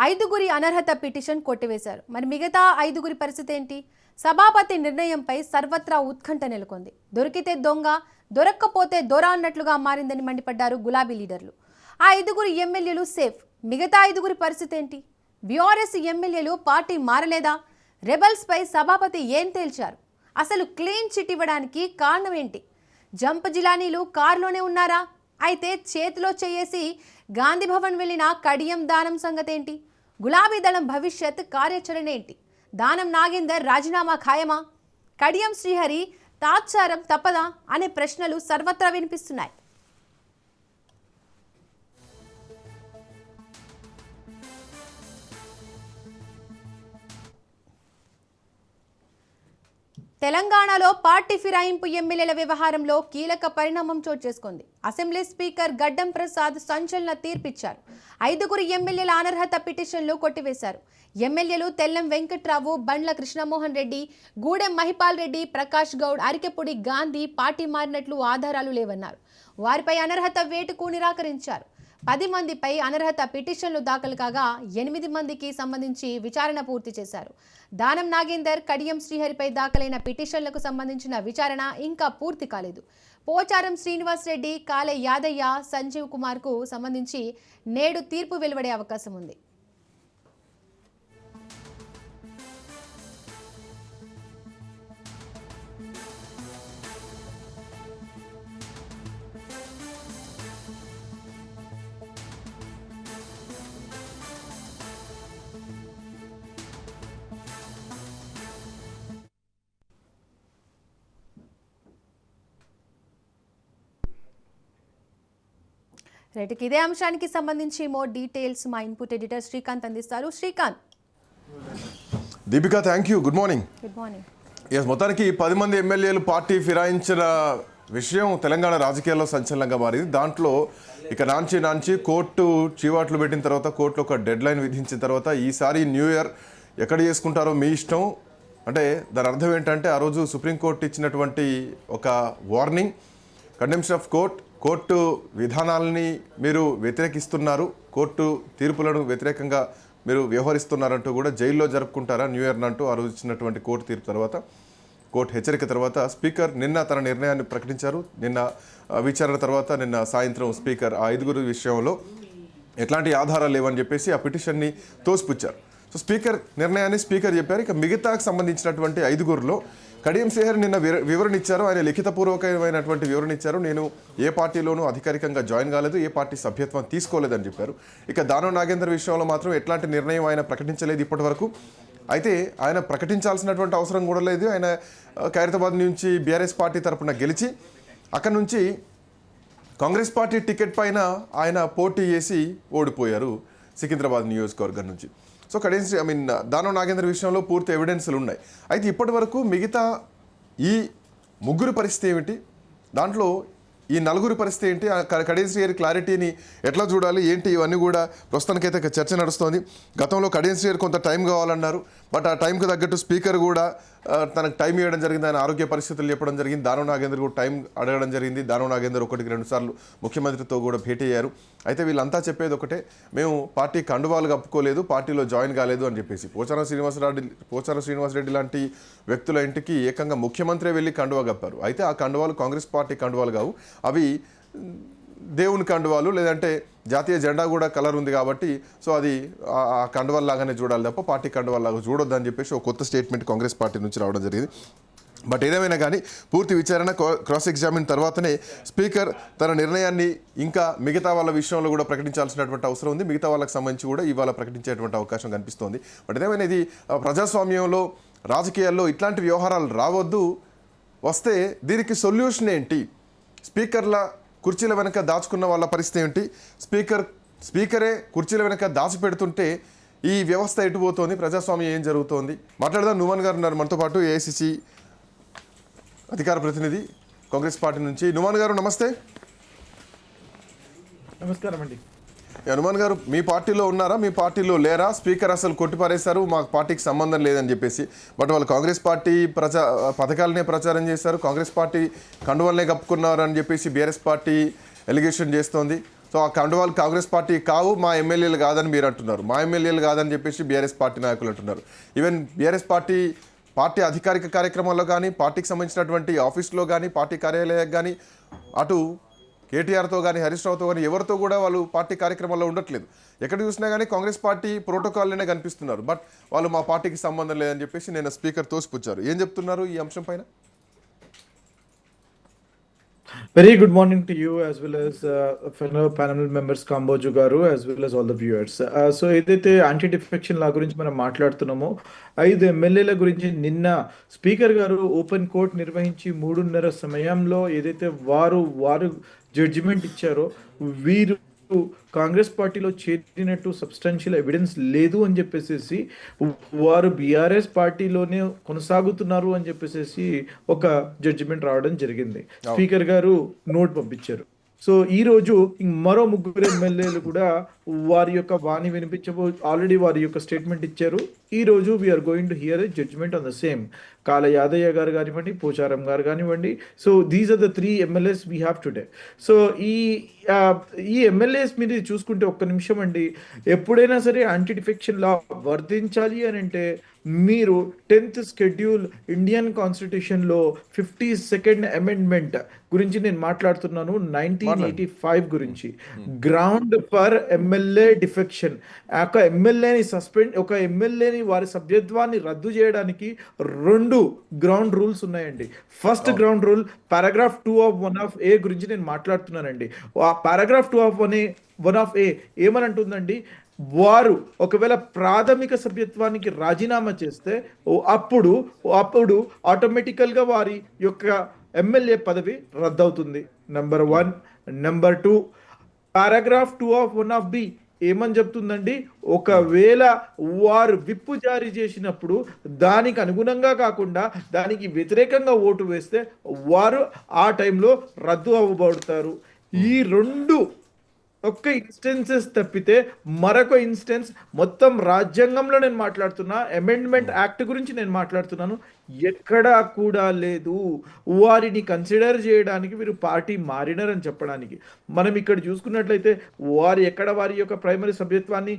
ఐదుగురి అనర్హత పిటిషన్ కొట్టివేశారు. మరి మిగతా ఐదుగురి పరిస్థితి ఏంటి? సభాపతి నిర్ణయంపై సర్వత్రా ఉత్కంఠ నెలకొంది. దొరికితే దొంగ, దొరక్కపోతే దొర అన్నట్లుగా మారిందని మండిపడ్డారు గులాబీ లీడర్లు. ఆ ఐదుగురు ఎమ్మెల్యేలు సేఫ్, మిగతా ఐదుగురి పరిస్థితి ఏంటి? బీఆర్ఎస్ ఎమ్మెల్యేలు పార్టీ మారలేదా? రెబల్స్ పై సభాపతి ఏం తేల్చారు? అసలు క్లీన్ చిట్ ఇవ్వడానికి కారణం ఏంటి? జంప్ జిలానీలు కారులోనే ఉన్నారా? అయితే చేతిలో చేసి గాంధీ భవన్ వెళ్లిన కడియం దానం సంగతేంటి? గులాబీ దళం భవిష్యత్ కార్యాచరణ ఏంటి? దానం నాగేందర్ రాజీనామా ఖాయమా? కడియం శ్రీహరి తాత్సారం తప్పదా అనే ప్రశ్నలు సర్వత్రా వినిపిస్తున్నాయి. తెలంగాణలో పార్టీ ఫిరాయింపు ఎమ్మెల్యేల వ్యవహారంలో కీలక పరిణామం చోటు చేసుకుంది. అసెంబ్లీ స్పీకర్ గడ్డం ప్రసాద్ సంచలన తీర్పిచ్చారు. ఐదుగురు ఎమ్మెల్యేల అనర్హత పిటిషన్లు కొట్టివేశారు. ఎమ్మెల్యేలు తెల్లం వెంకట్రావు, బండ్ల కృష్ణమోహన్ రెడ్డి, గూడెం మహిపాల్ రెడ్డి, ప్రకాష్ గౌడ్, అరికెపూడి గాంధీ పార్టీ మారినట్లు ఆధారాలు లేవన్నారు. వారిపై అనర్హత వేటుకు నిరాకరించారు. 10 మందిపై అనర్హత పిటిషన్లు దాఖలు కాగా 8 మందికి సంబంధించి విచారణ పూర్తి చేశారు. దానం నాగేందర్, కడియం శ్రీహరిపై దాఖలైన పిటిషన్లకు సంబంధించిన విచారణ ఇంకా పూర్తి కాలేదు. పోచారం శ్రీనివాస్ రెడ్డి, కాలే యాదయ్య, సంజీవ్ కుమార్కు సంబంధించి నేడు తీర్పు వెలువడే అవకాశం ఉంది. రైట్, ఇదే అంశానికి సంబంధించి మోర్ డీటెయిల్స్ మా ఇన్పుట్ ఎడిటర్ శ్రీకాంత్ అందిస్తారు. Srikanth. Deepika, thank you. Good morning. Good morning. మొత్తానికి 10 మంది ఎమ్మెల్యేలు పార్టీ ఫిరాయించిన విషయం తెలంగాణ రాజకీయాల్లో సంచలనంగా మారింది. దాంట్లో ఇక నాంచి కోర్టు చీవాట్లు పెట్టిన తర్వాత, కోర్టులో ఒక డెడ్ లైన్ విధించిన తర్వాత ఈసారి న్యూ ఇయర్ ఎక్కడ చేసుకుంటారో మీ ఇష్టం అంటే దాని అర్థం ఏంటంటే ఆ రోజు సుప్రీంకోర్టు ఇచ్చినటువంటి ఒక వార్నింగ్, కండెమ్షన్ ఆఫ్ కోర్టు విధానాలని మీరు వ్యతిరేకిస్తున్నారు, కోర్టు తీర్పులను వ్యతిరేకంగా మీరు వ్యవహరిస్తున్నారంటూ కూడా జైల్లో జరుపుకుంటారా న్యూ ఇయర్ అంటూ ఆ రోజు ఇచ్చినటువంటి కోర్టు తీర్పు తర్వాత, కోర్టు హెచ్చరిక తర్వాత స్పీకర్ నిన్న తన నిర్ణయాన్ని ప్రకటించారు. నిన్న విచారణ తర్వాత నిన్న సాయంత్రం స్పీకర్ ఆ ఐదుగురు విషయంలో ఎట్లాంటి ఆధారాలు లేవని చెప్పేసి ఆ పిటిషన్ని తోసిపుచ్చారు. సో స్పీకర్ నిర్ణయాన్ని స్పీకర్ చెప్పారు. ఇక మిగతాకు సంబంధించినటువంటి ఐదుగురులో కడియం శ్రీహరి నిన్న వివరణ ఇచ్చారు. ఆయన లిఖితపూర్వకమైనటువంటి వివరణ ఇచ్చారు. నేను ఏ పార్టీలోనూ అధికారికంగా జాయిన్ కాలేదు, ఏ పార్టీ సభ్యత్వం తీసుకోలేదని చెప్పారు. ఇక దానం నాగేందర్ విషయంలో మాత్రం ఎట్లాంటి నిర్ణయం ఆయన ప్రకటించలేదు ఇప్పటి వరకు. అయితే ఆయన ప్రకటించాల్సినటువంటి అవసరం కూడా లేదు. ఆయన ఖైరతాబాద్ నుంచి బీఆర్ఎస్ పార్టీ తరఫున గెలిచి అక్కడి నుంచి కాంగ్రెస్ పార్టీ టికెట్ పైన ఆయన పోటీ చేసి ఓడిపోయారు సికింద్రాబాద్ నియోజకవర్గం నుంచి. సో దానం నాగేందర్ విషయంలో పూర్తి ఎవిడెన్స్లు ఉన్నాయి. అయితే ఇప్పటి వరకు మిగతా ఈ ముగ్గురు పరిస్థితి ఏమిటి, దాంట్లో ఈ నలుగురి పరిస్థితి ఏంటి, కడియం శ్రీహరి క్లారిటీని ఎట్లా చూడాలి ఏంటి, ఇవన్నీ కూడా ప్రస్తుతానికైతే చర్చ నడుస్తోంది. గతంలో కడియం శ్రీహరి కొంత టైం కావాలన్నారు. బట్ ఆ టైంకి తగ్గట్టు స్పీకర్ కూడా తనకు టైం ఇవ్వడం జరిగింది. ఆయన ఆరోగ్య పరిస్థితులు చెప్పడం జరిగింది. దానం నాగేందర్ కూడా టైం అడగడం జరిగింది. దానం నాగేందర్ 1-2 సార్లు ముఖ్యమంత్రితో కూడా భేటీ అయ్యారు. అయితే వీళ్ళంతా చెప్పేది ఒకటే, మేము పార్టీ కండువాలు కప్పుకోలేదు, పార్టీలో జాయిన్ కాలేదు అని చెప్పేసి. పోచారం శ్రీనివాసరెడ్డి లాంటి వ్యక్తుల ఇంటికి ఏకంగా ముఖ్యమంత్రి వెళ్ళి కండువా కప్పారు. అయితే ఆ కండువాలు కాంగ్రెస్ పార్టీ కండువాలు కావు, అవి దేవుని కండువాలు, లేదంటే జాతీయ జెండా కూడా కలర్ ఉంది కాబట్టి సో అది ఆ కండువాల్లాగానే చూడాలి తప్ప పార్టీ కండువాల్లాగా చూడొద్దని చెప్పేసి ఒక కొత్త స్టేట్మెంట్ కాంగ్రెస్ పార్టీ నుంచి రావడం జరిగింది. బట్ ఏదేమైనా కానీ పూర్తి విచారణ క్రాస్ ఎగ్జామిన్ తర్వాతనే స్పీకర్ తన నిర్ణయాన్ని ఇంకా మిగతా వాళ్ళ విషయంలో కూడా ప్రకటించాల్సినటువంటి అవసరం ఉంది. మిగతా వాళ్ళకి సంబంధించి కూడా ఇవాళ ప్రకటించేటువంటి అవకాశం కనిపిస్తోంది. బట్ ఏదేమైనా ఇది ప్రజాస్వామ్యంలో రాజకీయాల్లో ఇట్లాంటి వ్యవహారాలు రావద్దు. వస్తే దీనికి సొల్యూషన్ ఏంటి, స్పీకర్ల కుర్చీల వెనక దాచుకున్న వాళ్ళ పరిస్థితి ఏంటి, స్పీకరే కుర్చీల వెనక దాచిపెడుతుంటే ఈ వ్యవస్థ ఎటుపోతోంది, ప్రజాస్వామ్యం ఏం జరుగుతోంది మాట్లాడదాం. నుమాన్ గారు ఉన్నారు మనతో పాటు, ఏఐసిసి అధికార ప్రతినిధి కాంగ్రెస్ పార్టీ నుంచి. నుమాన్ గారు నమస్తే. నమస్కారం అండి. హనుమాన్ గారు, మీ పార్టీలో ఉన్నారా, మీ పార్టీలో లేరా? స్పీకర్ అసలు కొట్టిపారేశారు, మా పార్టీకి సంబంధం లేదని చెప్పేసి. బట్ వాళ్ళు కాంగ్రెస్ పార్టీ పథకాలనే ప్రచారం చేశారు, కాంగ్రెస్ పార్టీ కండువల్నే కప్పుకున్నారు అని చెప్పేసి బీఆర్ఎస్ పార్టీ ఎలిగేషన్ చేస్తోంది. సో ఆ కండువాలు కాంగ్రెస్ పార్టీ కావు, మా ఎమ్మెల్యేలు కాదని మీరు అంటున్నారు, మా ఎమ్మెల్యేలు కాదని చెప్పేసి బీఆర్ఎస్ పార్టీ నాయకులు అంటున్నారు. ఈవెన్ బీఆర్ఎస్ పార్టీ అధికారిక కార్యక్రమాల్లో కానీ, పార్టీకి సంబంధించినటువంటి ఆఫీస్లో కానీ, పార్టీ కార్యాలయాలకు కానీ, అటు కేటీఆర్తో కానీ, హరీష్ రావుతో కానీ ఎవరితో కూడా వాళ్ళు పార్టీ కార్యక్రమాల్లో ఉండట్లేదు. ఎక్కడ చూసినా కానీ కాంగ్రెస్ పార్టీ ప్రోటోకాల్లోనే కనిపిస్తున్నారు. బట్ వాళ్ళు మా పార్టీకి సంబంధం లేదని చెప్పేసి నేను స్పీకర్ తోసిపుచ్చారు. ఏం చెప్తున్నారు ఈ అంశం పైన? Very good morning to you as well as fellow panel members Kamboju garu as well as all the viewers. So ఏదైతే యాంటీ డిఫెక్షన్ లా గురించి మనం మాట్లాడుతున్నామో 5 ఎమ్మెల్యేల గురించి నిన్న స్పీకర్ గారు ఓపెన్ కోర్ట్ నిర్వహించి 3:30 సమయంలో ఏదైతే వారు జడ్జిమెంట్ ఇచ్చారో వీరు కాంగ్రెస్ పార్టీలో చేరినట్టు సబ్స్టాన్షియల్ ఎవిడెన్స్ లేదు అని చెప్పేసి వారు బీఆర్ఎస్ పార్టీలోనే కొనసాగుతున్నారు అని చెప్పేసి ఒక జడ్జిమెంట్ రావడం జరిగింది. స్పీకర్ గారు నోట్ పంపించారు. సో ఈ రోజు మరో 3 ఎమ్మెల్యేలు కూడా వారి యొక్క వాణి ఆల్రెడీ వారి యొక్క స్టేట్మెంట్ ఇచ్చారు. ఈ రోజు we are going to hear a judgment on the same. Kale Yadaiah garu కానివ్వండి, పోచారం గారు కానివ్వండి. So these are the 3 MLAs we have today. So ఈ ఎమ్మెల్యేస్ మీద చూసుకుంటే ఒక్క నిమిషం అండి, ఎప్పుడైనా సరే యాంటీ డిఫెక్షన్ లా వర్తించాలి అని అంటే మీరు 10th షెడ్యూల్ ఇండియన్ కాన్స్టిట్యూషన్లో 52nd అమెండ్మెంట్ గురించి నేను మాట్లాడుతున్నాను. 1985 గురించి గ్రౌండ్ ఫర్ ఎమ్మెల్యే డిఫెక్షన్. ఒక ఎమ్మెల్యేని వారి సభ్యత్వాన్ని రద్దు చేయడానికి 2 గ్రౌండ్ రూల్స్ ఉన్నాయండి. First ground rule paragraph 2 of 1 of A గురించి నేను మాట్లాడుతున్నానండి. ఆ పారాగ్రాఫ్ 2 of 1 of A ఏమని అంటుందండి, వారు ఒకవేళ ప్రాథమిక సభ్యత్వానికి రాజీనామా చేస్తే అప్పుడు ఆటోమేటికల్గా వారి యొక్క ఎమ్మెల్యే పదవి రద్దవుతుంది. Number 1. Number 2, paragraph 2 of 1 of B ఏమని చెప్తుందండి, ఒకవేళ వారు విప్పు జారీ చేసినప్పుడు దానికి అనుగుణంగా కాకుండా దానికి వ్యతిరేకంగా ఓటు వేస్తే వారు ఆ టైంలో రద్దు అవ్వబడతారు. ఈ 2 ఒక్క ఇన్స్టెన్సెస్ తప్పితే మరొక ఇన్స్టెన్స్ మొత్తం రాజ్యాంగంలో నేను మాట్లాడుతున్నా, అమెండ్మెంట్ యాక్ట్ గురించి నేను మాట్లాడుతున్నాను, ఎక్కడా కూడా లేదు. వారిని కన్సిడర్ చేయడానికి వీరు పార్టీ మారినారని చెప్పడానికి. మనం ఇక్కడ చూసుకున్నట్లయితే వారి యొక్క ప్రైమరీ సభ్యత్వాన్ని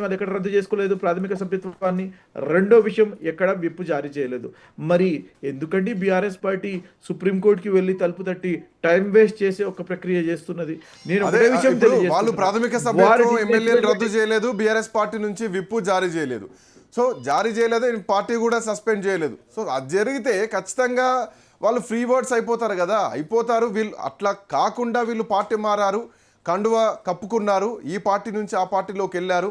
వాళ్ళు ఎక్కడ రద్దు చేసుకోలేదు, ప్రాథమిక సభ్యత్వాన్ని. రెండో విషయం, ఎక్కడ విప్పు జారీ చేయలేదు. మరి ఎందుకంటే బీఆర్ఎస్ పార్టీ సుప్రీంకోర్టుకి వెళ్ళి తలుపు తట్టి టైం వేస్ట్ చేసే ఒక ప్రక్రియ చేస్తున్నది. నేను ఒకటే విషయం వాళ్ళు ప్రాథమిక సభ్యత్వం ఎమ్మెల్యేలు రద్దు చేయలేదు, బీఆర్ఎస్ పార్టీ నుంచి విప్పు జారీ చేయలేదు. సో జారీ చేయలేదు, పార్టీ కూడా సస్పెండ్ చేయలేదు. సో అది జరిగితే ఖచ్చితంగా వాళ్ళు ఫ్రీ వర్డ్స్ అయిపోతారు. వీళ్ళు అట్లా కాకుండా వీళ్ళు పార్టీ మారారు, కండువా కప్పుకున్నారు, ఈ పార్టీ నుంచి ఆ పార్టీలోకి వెళ్ళారు,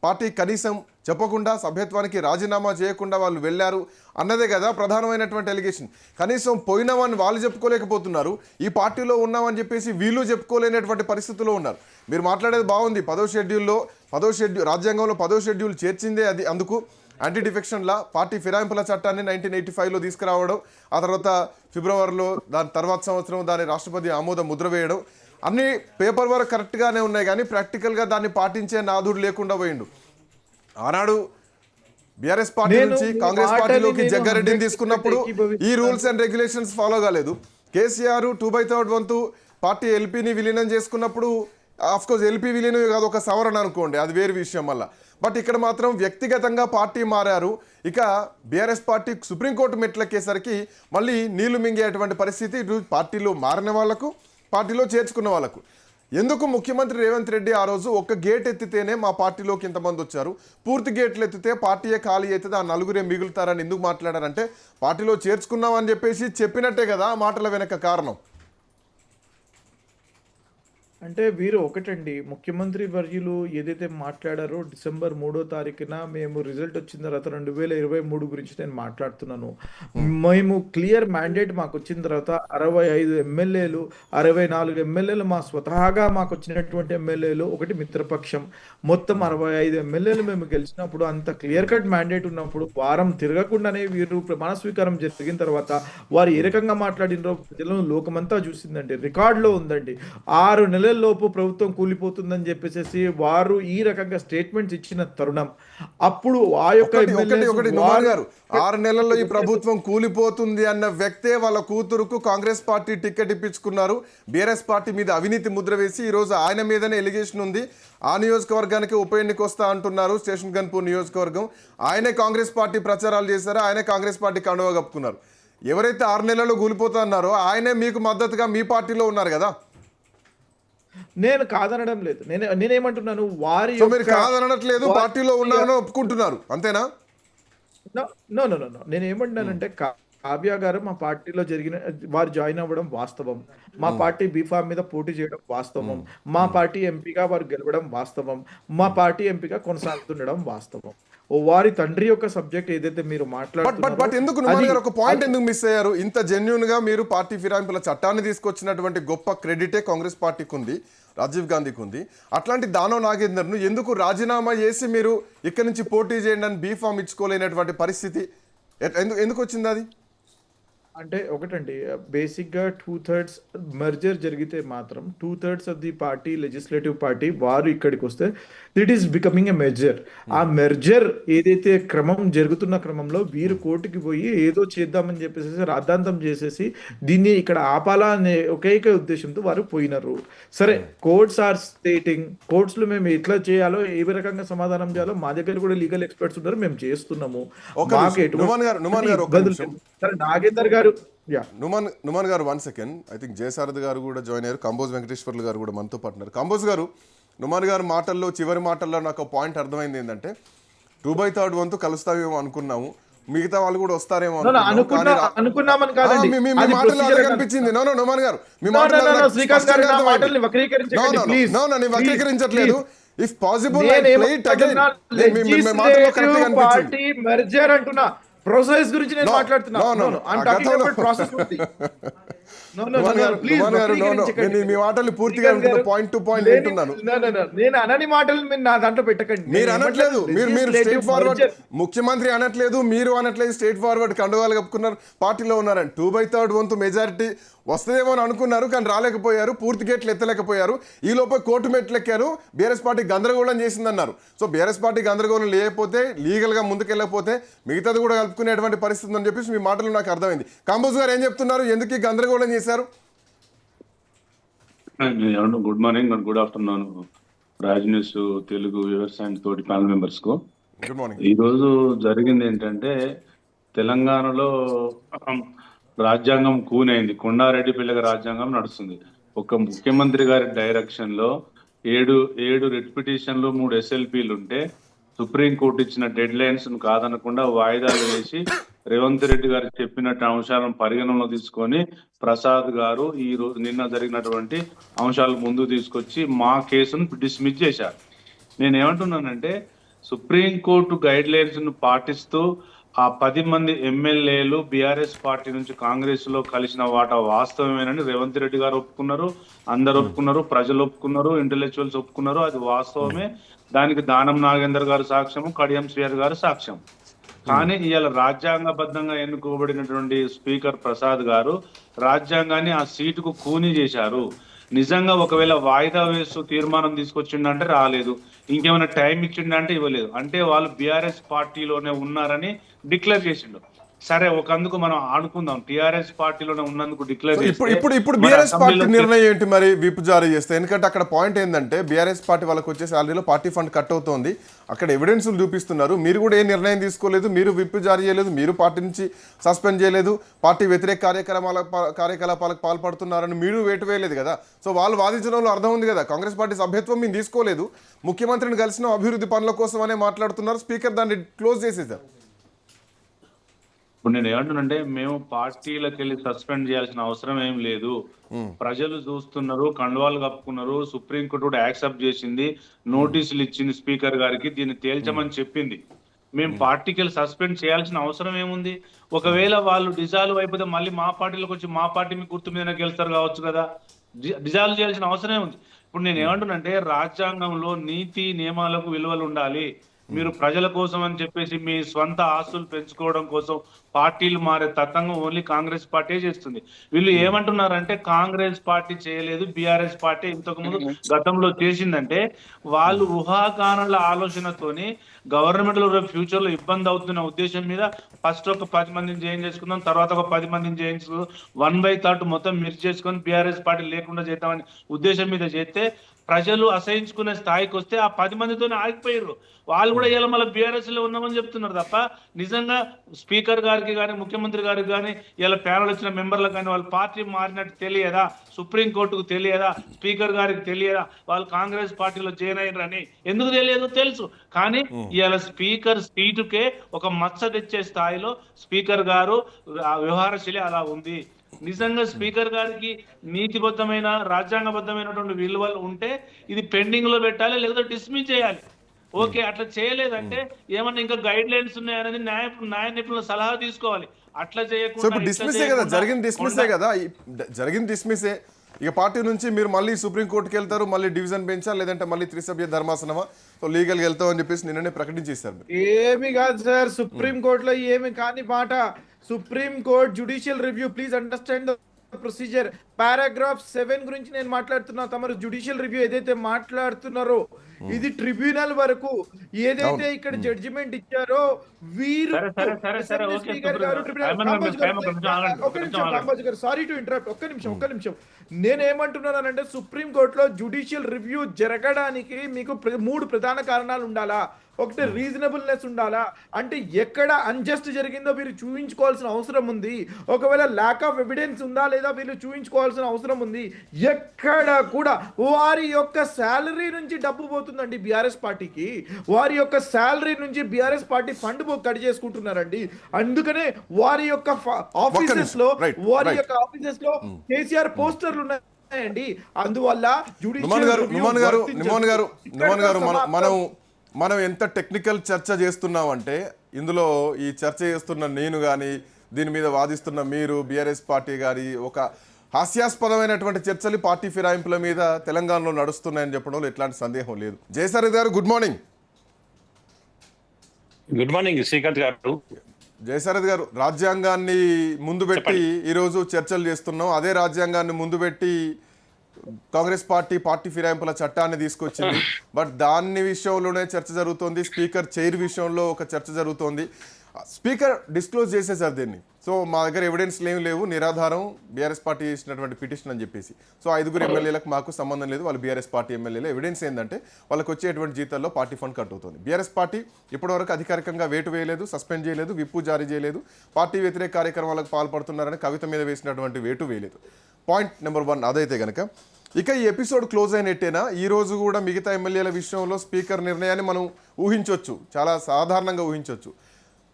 పార్టీ కనీసం చెప్పకుండా సభ్యత్వానికి రాజీనామా చేయకుండా వాళ్ళు వెళ్ళారు అన్నదే కదా ప్రధానమైనటువంటి ఎలిగేషన్. కనీసం పోయినామని వాళ్ళు చెప్పుకోలేకపోతున్నారు, ఈ పార్టీలో ఉన్నామని చెప్పేసి వీళ్ళు చెప్పుకోలేనటువంటి పరిస్థితుల్లో ఉన్నారు. మీరు మాట్లాడేది బాగుంది, 10వ షెడ్యూల్ రాజ్యాంగంలో 10వ షెడ్యూల్ చేర్చిందే అది. అందుకు యాంటీ డిఫెక్షన్ లా పార్టీ ఫిరాయింపుల చట్టాన్ని 1985లో తీసుకురావడం, ఆ తర్వాత ఫిబ్రవరిలో దాని తర్వాత సంవత్సరం దాని రాష్ట్రపతి ఆమోద ముద్ర వేయడం, అన్ని పేపర్ వర్క్ కరెక్ట్గానే ఉన్నాయి. కానీ ప్రాక్టికల్గా దాన్ని పాటించే నాదుడు లేకుండా పోయిండు. ఆనాడు బీఆర్ఎస్ పార్టీ నుంచి కాంగ్రెస్ పార్టీలోకి జగ్గారెడ్డిని తీసుకున్నప్పుడు ఈ రూల్స్ అండ్ రెగ్యులేషన్స్ ఫాలో కాలేదు. కేసీఆర్ 2/3 వంతు పార్టీ ఎల్పీని విలీనం చేసుకున్నప్పుడు ఆఫ్కోర్స్ ఎల్పీ విలీనం కాదు, ఒక సవరణ అనుకోండి, అది వేరు విషయం మళ్ళా. బట్ ఇక్కడ మాత్రం వ్యక్తిగతంగా పార్టీ మారారు. ఇక బీఆర్ఎస్ పార్టీ సుప్రీంకోర్టు మెట్లెక్కేసరికి మళ్ళీ నీళ్లు మింగేటువంటి పరిస్థితి ఇటు పార్టీలో మారిన వాళ్లకు, పార్టీలో చేర్చుకున్న వాళ్ళకు. ఎందుకు ముఖ్యమంత్రి రేవంత్ రెడ్డి ఆ రోజు ఒక్క గేట్ ఎత్తితేనే మా పార్టీలోకి ఇంతమంది వచ్చారు, పూర్తి గేట్లు ఎత్తితే పార్టీయే ఖాళీ అవుతుంది, ఆ 4 మిగులుతారని ఎందుకు మాట్లాడారంటే పార్టీలో చేర్చుకున్నామని చెప్పేసి చెప్పినట్టే కదా ఆ మాటల వెనక కారణం. అంటే వీరు ఒకటండి, ముఖ్యమంత్రి వర్యులు ఏదైతే మాట్లాడారో డిసెంబర్ 3వ తారీఖున మేము రిజల్ట్ వచ్చిన తర్వాత 2023 గురించి నేను మాట్లాడుతున్నాను. మేము క్లియర్ మ్యాండేట్ మాకు వచ్చిన తర్వాత 65 ఎమ్మెల్యేలు 64 ఎమ్మెల్యేలు మా స్వతహాగా మాకు వచ్చినటువంటి ఎమ్మెల్యేలు, ఒకటి మిత్రపక్షం, మొత్తం 65 ఎమ్మెల్యేలు మేము గెలిచినప్పుడు, అంత క్లియర్ కట్ మ్యాండేట్ ఉన్నప్పుడు వారం తిరగకుండానే వీరు ప్రమాణ స్వీకారం జరిగిన తర్వాత వారు ఏ రకంగా మాట్లాడినరో ప్రజలను లోకమంతా చూసిందండి, రికార్డులో ఉందండి. 6 నెలలు నెలల్లోపు ప్రభుత్వం కూలిపోతుందని చెప్పేసి వారు ఈ రకంగా స్టేట్మెంట్స్ ఇచ్చిన తరుణం, అప్పుడు ఆ యొక్క ఒకటి నుమాన్ గారు, 6 నెలల్లో ఈ ప్రభుత్వం కూలిపోతుంది అన్న వ్యక్తే వాళ్ళ కూతురుకు కాంగ్రెస్ పార్టీ టికెట్ ఇప్పించుకున్నారు. బీఆర్ఎస్ పార్టీ మీద అవినీతి ముద్ర వేసి ఈ రోజు ఆయన మీదనే ఎలిగేషన్ ఉంది. ఆ నియోజకవర్గానికి ఉప ఎన్నిక వస్తా అంటున్నారు, స్టేషన్ గన్పూర్ నియోజకవర్గం. ఆయనే కాంగ్రెస్ పార్టీ ప్రచారాలు చేశారు, ఆయనే కాంగ్రెస్ పార్టీ కండువా కప్పుకున్నారు. ఎవరైతే 6 నెలల్లో కూలిపోతా అన్నారో ఆయనే మీకు మద్దతుగా మీ పార్టీలో ఉన్నారు కదా. నేను కాదనడం లేదు, నేనేమంటున్నాను వారి సో మీరు కాదనట్లేదు, పార్టీలో ఉన్నారని ఒప్పుకుంటున్నారు, అంతేనా? నో నో నో నో నేను ఏమంటున్నానంటే కావ్య గారు మా పార్టీలో జరిగిన వారు జాయిన్ అవ్వడం వాస్తవం, మా పార్టీ బీఫామ్ మీద పోటీ చేయడం వాస్తవం, మా పార్టీ ఎంపీగా వారు గెలవడం వాస్తవం, మా పార్టీ ఎంపీగా కొనసాగుతుండడం వాస్తవం. వారి తండ్రి యొక్క సబ్జెక్ట్ ఏదైతే మీరు బట్ ఎందుకు నుమాన్ గారు ఒక పాయింట్ ఎందుకు మిస్ అయ్యారు? ఇంత జెన్యున్ గా మీరు పార్టీ ఫిరాయింపుల చట్టాన్ని తీసుకొచ్చినటువంటి గొప్ప క్రెడిటే కాంగ్రెస్ పార్టీకి ఉంది, రాజీవ్ గాంధీకి ఉంది. అట్లాంటి దానవ్ నాగేందర్ను ఎందుకు రాజీనామా చేసి మీరు ఇక్కడి నుంచి పోటీ చేయండి అని బీఫామ్ ఇచ్చుకోలేనటువంటి పరిస్థితి ఎందుకు వచ్చింది? అది అంటే ఒకటండి, బేసిక్గా 2/3 మెర్జర్ జరిగితే మాత్రం 2/3 of the party legislative party వారు ఇక్కడికి వస్తే it is becoming a merger. ఆ మెర్జర్ ఏదైతే క్రమం జరుగుతున్న క్రమంలో వీరు కోర్టుకి పోయి ఏదో చేద్దామని చెప్పేసి రాద్ధాంతం చేసేసి దీన్ని ఇక్కడ ఆపాలా అనే ఒకేక ఉద్దేశంతో వారు పోయినారు. సరే, కోర్ట్స్ ఆర్ స్టేటింగ్, కోర్ట్స్లో మేము ఎట్లా చేయాలో ఏ రకంగా సమాధానం చేయాలో మా దగ్గర కూడా లీగల్ ఎక్స్పర్ట్స్ ఉన్నారు, మేము చేస్తున్నాము. సరే, నాగేందర్ గారు Numan garu 1 second, I think Jayasarathi గారు కూడా జాయిన్ అయ్యారు, కంబోజ్ వెంకటేశ్వర్లు గారు కూడా మనతో పాటున్నారు. కంబోజ్ గారు, నుమాన్ గారు మాటల్లో చివరి మాటల్లో నాకు ఒక పాయింట్ అర్థమైంది ఏంటంటే 2/3 వంతు కలుస్తామేమో అనుకున్నాము, మిగతా వాళ్ళు కూడా వస్తారేమో అనుకున్నామని కాదండి, మీ మాటల్లో అదే కనిపించింది. నుమాన్ గారు మీ మాటల్లో వక్రీకరించట్లేదు. ఇఫ్ పాసిబుల్ పార్టీ మెర్జర్ అంటున్నా, ప్రాసెస్ గురించి నేను మాట్లాడుతున్నాను. మీ మాటలు పూర్తిగా పాయింట్ టు పాయింట్ వింటున్నాను. నేను అనని మాటలు మీరు నా దాంట్లో పెట్టకండి. మీరు అనట్లేదు, మీరు స్ట్రైట్ ఫార్వర్డ్, ముఖ్యమంత్రి అనట్లేదు, మీరు అనట్లేదు, స్ట్రైట్ ఫార్వర్డ్ కండువాలు కప్పుకున్నారు, పార్టీలో ఉన్నారని. 2/3 వంతు మెజారిటీ వస్తుందేమో అని అనుకున్నారు, కానీ రాలేకపోయారు, పూర్తి గేట్లు ఎత్తలేకపోయారు. ఈ లోపల కోర్టు మెట్లు ఎక్కారు, బీఆర్ఎస్ పార్టీ గందరగోళం చేసిందన్నారు. సో బీఆర్ఎస్ పార్టీ గందరగోళం లేకపోతే, లీగల్గా ముందుకెళ్ళకపోతే మిగతాది కూడా కలుపుకునేటువంటి పరిస్థితి ఉందని చెప్పేసి మీ మాటలు నాకు అర్థమైంది. కాంబోజ్ గారు ఏం చెప్తున్నారు, ఎందుకు గందరగోళం చేశారు? Good morning and good afternoon Raj news Telugu viewers and తోటి ప్యానల్ మెంబర్స్ కు. Good morning. ఈ రోజు జరిగింది ఏంటంటే, తెలంగాణలో రాజ్యాంగం కూనైంది, కొండారెడ్డి పిల్లగ రాజ్యాంగం నడుస్తుంది. ఒక ముఖ్యమంత్రి గారి డైరెక్షన్ లో 7 రిట్ పిటిషన్లు 3 SLPలు ఉంటే సుప్రీంకోర్టు ఇచ్చిన డెడ్ లైన్స్ కాదనకుండా వాయిదాలు వేసి రేవంత్ రెడ్డి గారు చెప్పినట్టు అంశాలను పరిగణనలో తీసుకొని ప్రసాద్ గారు ఈ రోజు నిన్న జరిగినటువంటి అంశాలు ముందు తీసుకొచ్చి మా కేసును డిస్మిస్ చేశారు. నేనేమంటున్నానంటే, సుప్రీంకోర్టు గైడ్ లైన్స్ ను పాటిస్తూ ఆ 10 మంది ఎమ్మెల్యేలు బీఆర్ఎస్ పార్టీ నుంచి కాంగ్రెస్ లో కలిసిన వాటా వాస్తవమేనని రేవంత్ రెడ్డి గారు ఒప్పుకున్నారు, అందరు ఒప్పుకున్నారు, ప్రజలు ఒప్పుకున్నారు, ఇంటెలెక్చువల్స్ ఒప్పుకున్నారు, అది వాస్తవమే. దానికి దానం నాగేందర్ గారు సాక్ష్యము, కడియం శ్రీహర్ గారు సాక్ష్యం. కానీ ఇవాళ రాజ్యాంగబద్ధంగా ఎన్నుకోబడినటువంటి స్పీకర్ ప్రసాద్ గారు రాజ్యాంగాన్ని ఆ సీటుకు కూనీ చేశారు. నిజంగా ఒకవేళ వాయిదా వేస్తూ తీర్మానం తీసుకొచ్చిండంటే రాలేదు, ఇంకేమైనా టైం ఇచ్చిండంటే ఇవ్వలేదు, అంటే వాళ్ళు బీఆర్ఎస్ పార్టీలోనే ఉన్నారని డిక్లేర్ చేసిండు. సరే, ఒకందుకు మనం ఆడుకుందాం, టీఆర్ఎస్ పార్టీలోనే ఉన్నందుకు డిక్లేర్ ఇప్పుడు బీఆర్ఎస్ పార్టీ నిర్ణయం ఏంటి మరి విప్ జారీ చేస్తే? ఎందుకంటే అక్కడ పాయింట్ ఏంటంటే బీఆర్ఎస్ పార్టీ వాళ్ళకి వచ్చే శాలరీలో పార్టీ ఫండ్ కట్ అవుతోంది, అక్కడ ఎవిడెన్స్లు చూపిస్తున్నారు. మీరు కూడా ఏ నిర్ణయం తీసుకోలేదు, మీరు విప్ జారీ చేయలేదు, మీరు పార్టీ నుంచి సస్పెండ్ చేయలేదు, పార్టీ వ్యతిరేక కార్యకలాపాలకు పాల్పడుతున్నారని మీరు వేటు వేయలేదు కదా. సో వాళ్ళు వాదించడంలో అర్థం ఉంది కదా, కాంగ్రెస్ పార్టీ సభ్యత్వం మేము తీసుకోలేదు, ముఖ్యమంత్రిని కలిసిన అభివృద్ధి పనుల కోసం అనే మాట్లాడుతున్నారు. స్పీకర్ దాన్ని క్లోజ్ చేసేసారు. ఇప్పుడు నేను ఏమంటున్నానంటే, మేము పార్టీలకు వెళ్ళి సస్పెండ్ చేయాల్సిన అవసరం ఏం లేదు, ప్రజలు చూస్తున్నారు, కండువాలు కప్పుకున్నారు, సుప్రీంకోర్టు కూడా యాక్సెప్ట్ చేసింది, నోటీసులు ఇచ్చింది స్పీకర్ గారికి, దీన్ని తేల్చమని చెప్పింది. మేము పార్టీకి వెళ్ళి సస్పెండ్ చేయాల్సిన అవసరం ఏముంది? ఒకవేళ వాళ్ళు డిజాల్వ్ అయిపోతే మళ్ళీ మా పార్టీలోకి వచ్చి మా పార్టీ మీ గుర్తు మీద గెలుస్తారు కావచ్చు కదా, డిజాల్వ్ చేయాల్సిన అవసరం ఏముంది? ఇప్పుడు నేను ఏమంటున్నానంటే, రాజ్యాంగంలో నీతి నియమాలకు విలువలు ఉండాలి. మీరు ప్రజల కోసం అని చెప్పేసి మీ స్వంత ఆస్తులు పెంచుకోవడం కోసం పార్టీలు మారే తతంగం ఓన్లీ కాంగ్రెస్ పార్టీ చేస్తుంది. వీళ్ళు ఏమంటున్నారంటే కాంగ్రెస్ పార్టీ చేయలేదు, బీఆర్ఎస్ పార్టీ ఇంతకు ముందు గతంలో చేసిందంటే వాళ్ళు ఊహాగానాల ఆలోచనతోని గవర్నమెంట్ లో రేపు ఫ్యూచర్ లో ఇబ్బంది అవుతున్న ఉద్దేశం మీద ఫస్ట్ ఒక 10 మందిని జాయిన్ చేసుకుందాం, తర్వాత ఒక 10 మందిని జాయిన్ చేసుకుందాం, 1/3 మొత్తం మిర్చి చేసుకొని బీఆర్ఎస్ పార్టీ లేకుండా చేద్దామని ఉద్దేశం మీద చేస్తే ప్రజలు అసహించుకునే స్థాయికి వస్తే ఆ 10 మందితోనే ఆగిపోయారు. వాళ్ళు కూడా ఇలా మళ్ళీ బీఆర్ఎస్ లో ఉన్నామని చెప్తున్నారు తప్ప నిజంగా స్పీకర్ గారికి కానీ ముఖ్యమంత్రి గారికి కానీ ఇలా ప్యానల్ వచ్చిన మెంబర్లకు కానీ వాళ్ళ పార్టీ మారినట్టు తెలియదా, సుప్రీంకోర్టుకు తెలియదా, స్పీకర్ గారికి తెలియదా వాళ్ళు కాంగ్రెస్ పార్టీలో జాయిన్ అయ్యారని? ఎందుకు తెలియదు, తెలుసు. కానీ ఇవాళ స్పీకర్ సీటుకే ఒక మచ్చ తెచ్చే స్థాయిలో స్పీకర్ గారు వ్యవహారశైలి అలా ఉంది. నిజంగా స్పీకర్ గారికి నీతిబద్ధమైన రాజ్యాంగబద్ధమైనటువంటి విలువలు ఉంటే ఇది పెండింగ్ లో పెట్టాలి, లేకపోతే డిస్మిస్ చేయాలి. ఓకే, అట్లా చేయలేదంటే ఏమన్నా ఇంకా గైడ్ లైన్స్ ఉన్నాయనేది న్యాయ నిపుణుల సలహా తీసుకోవాలి. అట్లా చేయకుండా డిస్మిసే కదా జరిగింది డిస్మిసే. ఇక పార్టీ నుంచి మీరు మళ్ళీ సుప్రీంకోర్టుకి వెళ్తారు, మళ్ళీ డివిజన్ బెంచా లేదంటే మళ్ళీ త్రిసభ్య ధర్మాసనమా, సో లీగల్ గా వెళ్తాం అని చెప్పేసి నిన్ననే ప్రకటించేశారు. ఏమి కాదు సార్, సుప్రీం కోర్టులో ఏమి కాని మాట. Supreme court judicial review, please understand the procedure. Paragraph 7 గురించి నేను మాట్లాడుతున్నా. తమరు జ్యుడిషియల్ రివ్యూ ఏదైతే మాట్లాడుతున్నారో ఇది ట్రిబ్యునల్ వరకు ఏదైతే ఇక్కడ జడ్జిమెంట్ ఇచ్చారో వీరు సారీ టు ఇంటరప్ట్, ఒక్క నిమిషం. నేనేమంటున్నానంటే సుప్రీం కోర్టులో జ్యుడిషియల్ రివ్యూ జరగడానికి మీకు 3 ప్రధాన కారణాలు ఉండాలా. ఒకటి రీజనబుల్నెస్ ఉండాలా, అంటే ఎక్కడ అన్జస్ట్ జరిగిందో వీరు చూపించుకోవాల్సిన అవసరం ఉంది. ఒకవేళ ల్యాక్ ఆఫ్ ఎవిడెన్స్ ఉందా లేదా వీళ్ళు చూపించుకోవాల్సిన అవసరం ఉంది. ఎక్కడ కూడా వారి యొక్క శాలరీ నుంచి డబ్బు పోతుందండి బీఆర్ఎస్ పార్టీకి, వారి యొక్క శాలరీ నుంచి బీఆర్ఎస్ పార్టీ ఫండ్ కట్ చేసుకుంటున్నారండి. అందుకనే వారి యొక్క ఆఫీసెస్ లో కేసీఆర్ పోస్టర్లు ఉన్నాయండి. అందువల్ల మనం ఎంత టెక్నికల్ చర్చ చేస్తున్నామంటే ఇందులో ఈ చర్చ చేస్తున్న నేను కానీ దీని మీద వాదిస్తున్న మీరు బీఆర్ఎస్ పార్టీ కానీ ఒక హాస్యాస్పదమైనటువంటి చర్చలు పార్టీ ఫిరాయింపుల మీద తెలంగాణలో నడుస్తున్నాయని చెప్పడంలో ఎట్లాంటి సందేహం లేదు. జయశరత్ గారు good morning. Good morning Srikanth గారు. జయశరత్ గారు, రాజ్యాంగాన్ని ముందు పెట్టి ఈరోజు చర్చలు చేస్తున్నాం. అదే రాజ్యాంగాన్ని ముందు పెట్టి కాంగ్రెస్ పార్టీ ఫిరాయింపుల చట్టాన్ని తీసుకొచ్చింది. బట్ దాని విషయంలోనే చర్చ జరుగుతోంది. స్పీకర్ చైర్ విషయంలో ఒక చర్చ జరుగుతోంది. స్పీకర్ డిస్క్లోజ్ చేసేసారు దీన్ని. సో మా దగ్గర ఎవిడెన్స్లు ఏమి లేవు, నిరాధారం బీఆర్ఎస్ పార్టీ చేసినటువంటి పిటిషన్ అని చెప్పేసి. సో 5 ఎమ్మెల్యేలకు మాకు సంబంధం లేదు, వాళ్ళు బీఆర్ఎస్ పార్టీ ఎమ్మెల్యేలు. ఎవిడెన్స్ ఏంటంటే వాళ్ళకి వచ్చేటువంటి జీతాల్లో పార్టీ ఫండ్ కట్ అవుతుంది. బీఆర్ఎస్ పార్టీ ఇప్పటివరకు అధికారికంగా వేటు వేయలేదు, సస్పెండ్ చేయలేదు, విప్పు జారీ చేయలేదు, పార్టీ వ్యతిరేక కార్యక్రమాలకు పాల్పడుతున్నారని కవిత మీద వేసినటువంటి వేటు వేయలేదు. పాయింట్ నెంబర్ 1 అదైతే కనుక ఇక ఈ ఎపిసోడ్ క్లోజ్ అయినట్టేనా? ఈ రోజు కూడా మిగతా ఎమ్మెల్యేల విషయంలో స్పీకర్ నిర్ణయాన్ని మనం ఊహించవచ్చు, చాలా సాధారణంగా ఊహించవచ్చు.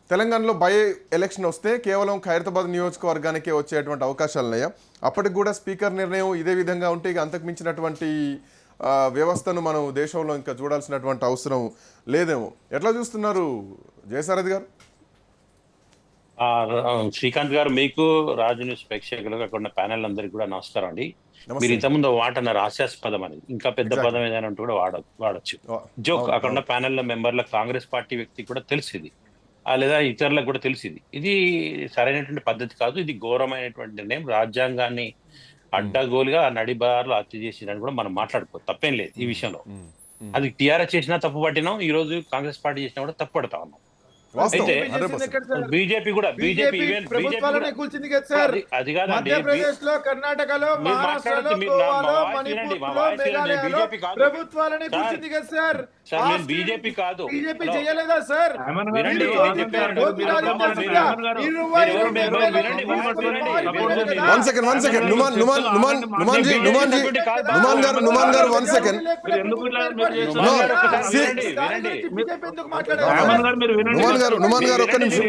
తెలంగాణలో బై ఎలక్షన్ వస్తే కేవలం ఖైరతాబాద్ నియోజకవర్గానికే వచ్చేటువంటి అవకాశాలు ఉన్నాయా? అప్పటికి కూడా స్పీకర్ నిర్ణయం ఇదే విధంగా ఉంటే ఇక అంతకు మించినటువంటి వ్యవస్థను మనం దేశంలో ఇంకా చూడాల్సినటువంటి అవసరం లేదేమో. ఎట్లా చూస్తున్నారు జయశరత్ గారు? శ్రీకాంత్ గారు, మీకు రాజు న్యూస్ ప్రేక్షకులకు అక్కడ ఉన్న ప్యానెల్ అందరికి కూడా నమస్కారం అండి. మీరు ఇంతకుముందు వాటన్నారు హాస్యాస్పదం అని, ఇంకా పెద్ద పదం ఏదైనా కూడా వాడచ్చు. జోక్ అక్కడ ఉన్న ప్యానెల్ మెంబర్లకు కాంగ్రెస్ పార్టీ వ్యక్తి కూడా తెలిసింది, లేదా ఇతరులకు కూడా తెలిసింది. ఇది సరైనటువంటి పద్ధతి కాదు, ఇది ఘోరమైనటువంటి నిర్ణయం. రాజ్యాంగాన్ని అడ్డగోలుగా నడిబార్లు హత్య చేసిందని కూడా మనం మాట్లాడుకో, తప్పేం లేదు ఈ విషయంలో. అది టీఆర్ఎస్ చేసినా తప్పు పట్టినాం, ఈ రోజు కాంగ్రెస్ పార్టీ చేసినా కూడా తప్పు పడతా ఉన్నాం. అయితే బీజేపీ కూడా అది కాదండి, కర్ణాటకలో ప్రభుత్వాలని కూర్చుంది కదా సార్. నేను బీజేపీ కాదు, చేయలేదా సార్? నుమాన్ గారు ఒక్క నిమిషం.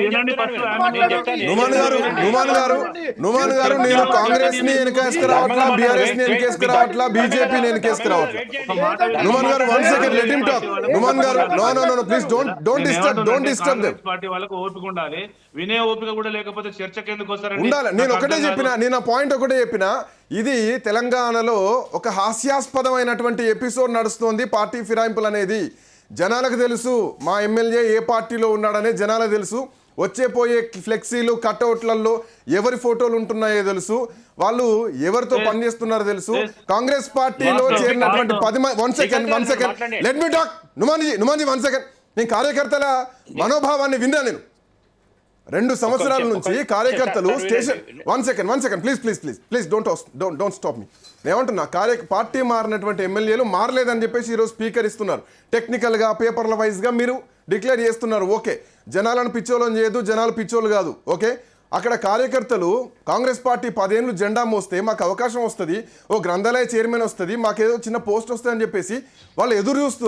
నుమాన్ గారు నేను కాంగ్రెస్ ని వెనకేసుకురావట్లా, బీఆర్ఎస్ ని వెనకేసుకురావట్లా, బీజేపీ ని వెనకేసుకురావట్లా. Numan garu 1 second, let him talk. Numan garu no please don't disturb them. Party వాళ్ళకి ఓపిక ఉండాలి, వినే ఓపిక కూడా లేకపోతే చర్చకి ఎందుకు వస్తారండి? ఉండాలి. నేను ఒకటే చెప్పినా, నేను ఆ పాయింట్ ఒకటే చెప్పినా, ఇది తెలంగాణలో ఒక హాస్యాస్పదమైనటువంటి ఎపిసోడ్ నడుస్తోంది పార్టీ ఫిరాయింపులు అనేది. జనాలకు తెలుసు మా ఎమ్మెల్యే ఏ పార్టీలో ఉన్నాడనే జనాలకు తెలుసు. వచ్చే పోయే ఫ్లెక్సీలు కట్అవుట్లలో ఎవరి ఫోటోలు ఉంటున్నాయో తెలుసు, వాళ్ళు ఎవరితో పనిచేస్తున్నారో తెలుసు. కాంగ్రెస్ పార్టీలో చేరినటువంటి 10 మంది 1 second let me talk. Numanji 1 second. నేను కార్యకర్తల మనోభావాన్ని విన్నా. నేను 2 సంవత్సరాల నుంచి కార్యకర్తలు station 1 second please don't stop me. నేనేమంటున్నా, పార్టీ మారినటువంటి ఎమ్మెల్యేలు మారలేదని చెప్పేసి ఈరోజు స్పీకర్ ఇస్తున్నారు. టెక్నికల్గా పేపర్ల వైజ్గా మీరు డిక్లేర్ చేస్తున్నారు. ఓకే, జనాలను పిచ్చోళ్ళని చేయదు, జనాలు పిచ్చోళ్ళు కాదు. ఓకే, అక్కడ కార్యకర్తలు కాంగ్రెస్ పార్టీ 10 ఏళ్ళు జెండా మోస్తే మాకు అవకాశం వస్తుంది, ఓ గ్రంథాలయ చైర్మన్ వస్తుంది, మాకేదో చిన్న పోస్ట్ వస్తుంది అని చెప్పేసి వాళ్ళు ఎదురు చూస్తూ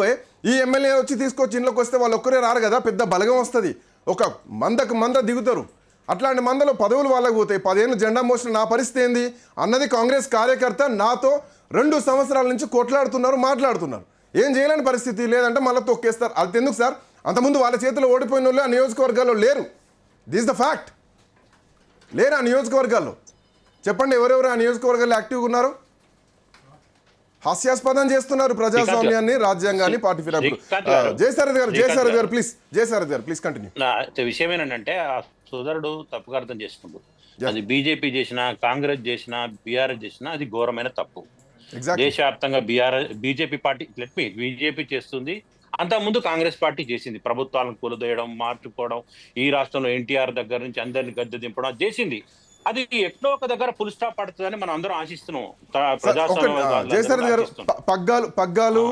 ఈ ఎమ్మెల్యే వచ్చి తీసుకొచ్చి ఇంట్లోకి వస్తే వాళ్ళు ఒక్కరే రారు కదా, పెద్ద బలగం వస్తుంది, ఒక మంద దిగుతారు. అట్లాంటి మందలో పదవులు వాళ్ళకు పోతాయి. 10 ఏళ్ళు జెండా మోసిన నా పరిస్థితి ఏంది అన్నది కాంగ్రెస్ కార్యకర్త నాతో 2 సంవత్సరాల నుంచి కొట్లాడుతున్నారు, మాట్లాడుతున్నారు. ఏం చేయలేని పరిస్థితి. లేదంటే మళ్ళీ తొక్కేస్తారు. అది ఎందుకు సార్? అంతకుముందు వాళ్ళ చేతిలో ఓడిపోయిన వాళ్ళు ఆ నియోజకవర్గాల్లో లేరు. This the fact. లేరు ఆ నియోజకవర్గాల్లో. చెప్పండి ఎవరెవరు ఆ నియోజకవర్గాల్లో యాక్టివ్గా ఉన్నారు? హాస్యాస్పదం చేస్తున్నారు ప్రజాస్వామ్యాన్ని, రాజ్యాంగాన్ని, పార్టీ ఫిరాయింపు. జయసారథి గారు ప్లీజ్ కంటిన్యూ. నా విషయం ఏంటంటే ఆ సోదరుడు తప్పుగా అర్థం చేసుకుంటూ, అది బీజేపీ చేసినా, కాంగ్రెస్ చేసినా, బీఆర్ఎస్ చేసినా అది ఘోరమైన తప్పు. దేశవ్యాప్తంగా బీజేపీ పార్టీ బీజేపీ చేస్తుంది, అంతకుముందు కాంగ్రెస్ పార్టీ చేసింది. ప్రభుత్వాలను కూలదోయడం, మార్చుకోవడం, ఈ రాష్ట్రంలో ఎన్టీఆర్ దగ్గర నుంచి అందరిని గద్దె దింపడం చేసింది. అది ఎక్కడో ఒక దగ్గర ఫుల్ స్టాప్ పడుతుందని మనం అందరం ఆశిస్తున్నాం. జయసారథి గారు, పగ్గాలు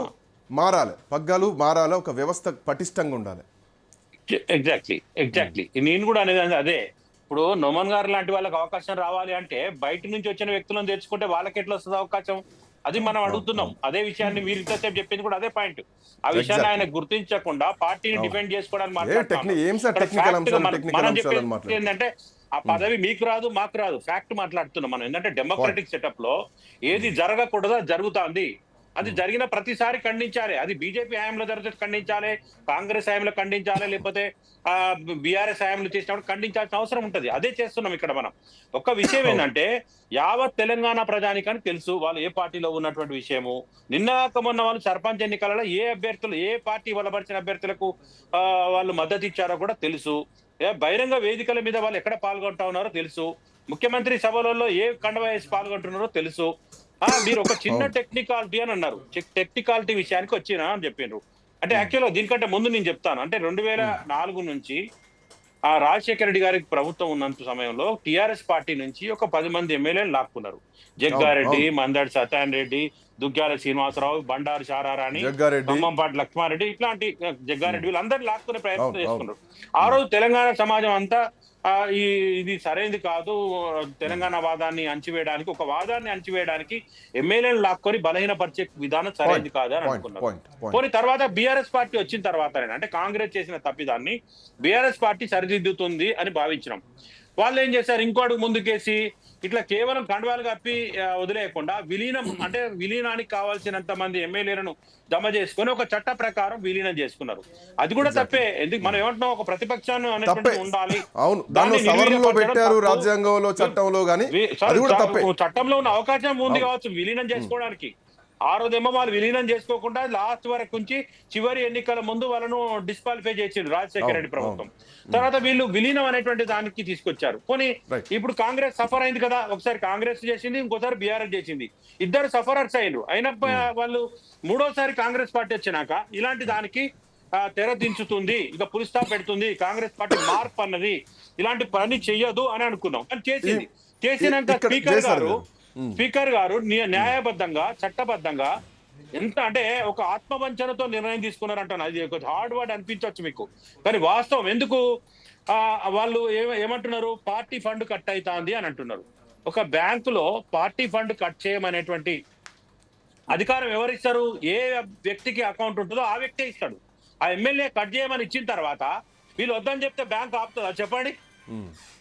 మారాలి, ఒక వ్యవస్థ పటిష్టంగా ఉండాలి. ఎగ్జాక్ట్లీ నేను కూడా అనేది అదే. ఇప్పుడు నోమన్ గారు లాంటి వాళ్ళకి అవకాశం రావాలి అంటే బయట నుంచి వచ్చిన వ్యక్తులను తెచ్చుకుంటే వాళ్ళకి ఎట్లా వస్తుంది అవకాశం? అది మనం అడుగుతున్నాం. అదే విషయాన్ని మీరు ఇంతసేపు చెప్పింది కూడా అదే పాయింట్. ఆ విషయాన్ని ఆయన గుర్తించకుండా పార్టీని డిఫెండ్ చేసుకోవడానికి మనం చెప్పేది ఏంటంటే ఆ పదవి మీకు రాదు, మాకు రాదు. ఫ్యాక్ట్ మాట్లాడుతున్నాం మనం. ఏంటంటే డెమోక్రటిక్ సెటప్ లో ఏది జరగకూడదో జరుగుతుంది. అది జరిగిన ప్రతిసారి ఖండించాలి. అది బీజేపీ హయాంలో జరిగితే ఖండించాలి, కాంగ్రెస్ హయాంలో ఖండించాలి, లేకపోతే బీఆర్ఎస్ హయాంలో చేసినప్పుడు ఖండించాల్సిన అవసరం ఉంటుంది. అదే చేస్తున్నాం ఇక్కడ మనం. ఒక్క విషయం ఏంటంటే యావత్ తెలంగాణ ప్రజానికానికి తెలుసు వాళ్ళు ఏ పార్టీలో ఉన్నటువంటి విషయము. మొన్న వాళ్ళు సర్పంచ్ ఎన్నికలలో ఏ పార్టీ బలపరిచిన అభ్యర్థులకు వాళ్ళు మద్దతు ఇచ్చారో కూడా తెలుసు. బహిరంగ వేదికల మీద వాళ్ళు ఎక్కడ పాల్గొంటా ఉన్నారో తెలుసు. ముఖ్యమంత్రి సభలలో ఏ కండవ వేసి పాల్గొంటున్నారో తెలుసు. మీరు ఒక చిన్న టెక్నికాలిటీ అని అన్నారు. టెక్నికాలిటీ విషయానికి వచ్చినా అని చెప్పిండ్రు. అంటే యాక్చువల్గా దీనికంటే ముందు నేను చెప్తాను. అంటే 2004 నుంచి రాజశేఖర రెడ్డి గారికి ప్రభుత్వం ఉన్నంత సమయంలో టిఆర్ఎస్ పార్టీ నుంచి ఒక 10 మంది ఎమ్మెల్యేలు లాక్కున్నారు. జగ్గారెడ్డి, మందడి సత్యాన్ రెడ్డి, దుగ్గ్యాల శ్రీనివాసరావు, బండారు శారారాణి, ఖమ్మంపాటి లక్ష్మారెడ్డి, ఇట్లాంటి జగ్గారెడ్డి వీళ్ళందరూ లాక్కునే ప్రయత్నం చేసుకున్నారు. ఆ రోజు తెలంగాణ సమాజం అంతా ఇది సరైనది కాదు, తెలంగాణ వాదాన్ని అణచివేయడానికి, ఒక వాదాన్ని అణచివేయడానికి ఎమ్మెల్యేలు లాక్కొని బలహీనపరిచే విధానం సరైనది కాదు అని అనుకున్నారు. పోనీ తర్వాత బీఆర్ఎస్ పార్టీ వచ్చిన తర్వాత అంటే కాంగ్రెస్ చేసిన తప్పిదాన్ని బీఆర్ఎస్ పార్టీ సరిదిద్దుతుంది అని భావించినాం. వాళ్ళు ఏం చేశారు? ఇంకో అడుగు ముందుకేసి ఇట్లా కేవలం కండువాలు కప్పి వదిలేయకుండా విలీనానికి కావాల్సినంత మంది ఎమ్మెల్యేలను జమ చేసుకుని ఒక చట్ట ప్రకారం విలీనం చేసుకున్నారు. అది కూడా తప్పే. ఎందుకు మనం ఏమంటున్నాం, ఒక ప్రతిపక్షాన్ని అనేటువంటి ఉండాలి. చట్టంలో ఉన్న అవకాశం ఉంది కావచ్చు విలీనం చేసుకోవడానికి. ఆ రోజేమో వాళ్ళు విలీనం చేసుకోకుండా లాస్ట్ వరకు నుంచి చివరి ఎన్నికల ముందు వాళ్ళను డిస్క్వాలిఫై చేసిండు రాజశేఖర రెడ్డి ప్రభుత్వం. తర్వాత వీళ్ళు విలీనం అనేటువంటి దానికి తీసుకొచ్చారు. పోనీ ఇప్పుడు కాంగ్రెస్ సఫర్ అయింది కదా, ఒకసారి కాంగ్రెస్ చేసింది, ఇంకోసారి బీఆర్ఎస్ చేసింది. ఇద్దరు సఫరర్స్ అయ్యారు. అయినా వాళ్ళు మూడోసారి కాంగ్రెస్ పార్టీ వచ్చినాక ఇలాంటి దానికి తెర దించుతుంది, ఇక పులి స్టాప్ పెడుతుంది, కాంగ్రెస్ పార్టీ మార్పు అన్నది ఇలాంటి పని చెయ్యదు అని అనుకున్నాం. కానీ చేసింది. చేసినాక స్పీకర్ గారు న్యాయబద్ధంగా, చట్టబద్ధంగా ఎంత అంటే ఒక ఆత్మవంచనతో నిర్ణయం తీసుకున్నారంటాను. అది ఒక హార్డ్ వర్డ్ అనిపించవచ్చు మీకు, కానీ వాస్తవం. ఎందుకు వాళ్ళు ఏమంటున్నారు? పార్టీ ఫండ్ కట్ అవుతుంది అని అంటున్నారు. ఒక బ్యాంకులో పార్టీ ఫండ్ కట్ చేయమనేటువంటి అధికారం ఎవరిస్తారు? ఏ వ్యక్తికి అకౌంట్ ఉంటుందో ఆ వ్యక్తే ఇస్తాడు. ఆ ఎమ్మెల్యే కట్ చేయమని ఇచ్చిన తర్వాత వీళ్ళు వద్దని చెప్తే బ్యాంక్ ఆపుతుందా? చెప్పండి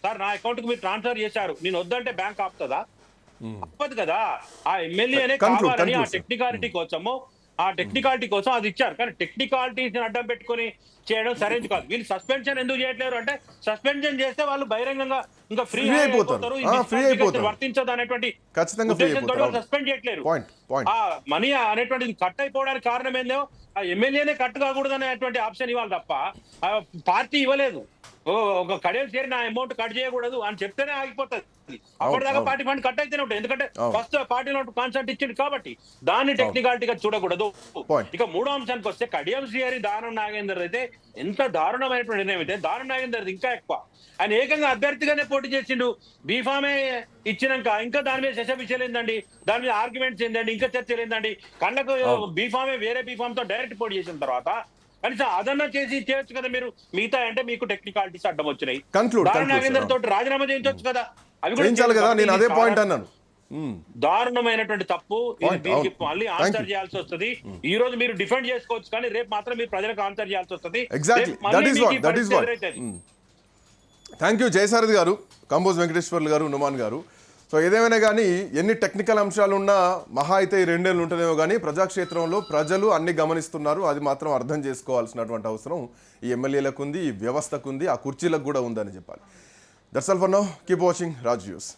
సార్, నా అకౌంట్ కి మీరు ట్రాన్స్ఫర్ చేశారు, నేను వద్దంటే బ్యాంక్ ఆపుతుందా? తప్పదు కదా. ఆ ఎమ్మెల్యేనే కావాలని ఆ టెక్నికాలిటీ కోసము ఆ టెక్నికాలిటీ కోసం అది ఇచ్చారు. కానీ టెక్నికాలిటీస్ అడ్డం పెట్టుకొని చేయడం సరైనది కాదు. వీళ్ళు సస్పెన్షన్ ఎందుకు చేయట్లేరు అంటే సస్పెన్షన్ చేస్తే వాళ్ళు బహిరంగంగా ఇంకా ఫ్రీ Free అయిపోతారు. Free అయిపోతారు. వర్తించదు అనేటువంటి ఖచ్చితంగా free ఉద్దేశంతో అయిపోతారు. సస్పెండ్ చేయట్లేరు. పాయింట్ ఆ మనీ అనేటువంటిది కట్ అయిపోవడానికి కారణం ఏందో ఆ ఎమ్మెల్యేనే కట్ కాకూడదు అనేటువంటి ఆప్షన్ ఇవ్వాలి తప్ప ఆ పార్టీ ఇవ్వలేదు. ఒక కడియం చేరి నా అమౌంట్ కట్ చేయకూడదు అని చెప్తేనే ఆగిపోతుంది. అప్పటిదాకా అవును. పార్టీ ఫండ్ కట్ అయితేనే ఉంటుంది. ఎందుకంటే అవును. ఫస్ట్ పార్టీలో కాన్సెప్ట్ ఇచ్చింది కాబట్టి దాన్ని టెక్నికాలిటీగా చూడకూడదు. Point. ఇక మూడో అంశానికి వస్తే కడియం శ్రీహరి దానం నాగేందర్ అయితే ఎంత దారుణమైనటువంటి నిర్ణయం అయితే దానం నాగేందర్ ఇంకా ఎక్కువ. ఆయన ఏకంగా అభ్యర్థిగానే పోటీ చేసిండు. బీఫామే ఇచ్చినాక ఇంకా దాని మీద శశవిషయాలు ఏందండి, దాని మీద ఆర్గ్యుమెంట్స్ ఏందండి, ఇంకా చర్చలు ఏందండి. కళ్ళకు బీఫామే వేరే బీఫామ్ తో డైరెక్ట్ పోటీ చేసిన తర్వాత కనీసం అదన్నా చేసి చేయొచ్చు కదా మీరు. మిగతా అంటే మీకు టెక్నికాలిటీస్ అడ్డం వచ్చినాయి. Conclude, దానం conclude, నాగేందర్ sir. తోటి రాజీనామా చేయించవచ్చు కదా. అవి కూడా చేయించాలి కదా, నేను అదే ఇది పాయింట్ చాలా అన్నాను. దారుణమైనటువంటి తప్పు. ఇది Point, దీనికి అవును. మళ్ళీ Thank ఆన్సర్ you. చేయాల్సి వస్తుంది. ఈ రోజు మీరు డిఫెండ్ చేసుకోవచ్చు కానీ రేపు మాత్రం మీరు ప్రజలకు ఆన్సర్ చేయాల్సి వస్తుంది. ఎగ్జాక్ట్లీ, రేపు మళ్ళీ దట్ ఈస్ మీకు వాట్ ఈ దట్ ఈస్ పరిస్థితి వాట్ ఎదురవుతుంది. థ్యాంక్ యూ జయసారథి గారు, కంబోజ్ వెంకటేశ్వర్లు గారు, నుమాన్ గారు. సో ఏదేమైనా కానీ ఎన్ని టెక్నికల్ అంశాలు ఉన్నా మహా అయితే ఈ 2 ఏళ్ళు ఉంటుందేమో కానీ ప్రజాక్షేత్రంలో ప్రజలు అన్ని గమనిస్తున్నారు. అది మాత్రం అర్థం చేసుకోవాల్సినటువంటి అవసరం ఈ ఎమ్మెల్యేలకు ఉంది, ఈ వ్యవస్థకు ఉంది, ఆ కుర్చీలకు కూడా ఉందని చెప్పాలి. That's all for now. Keep watching Raj news.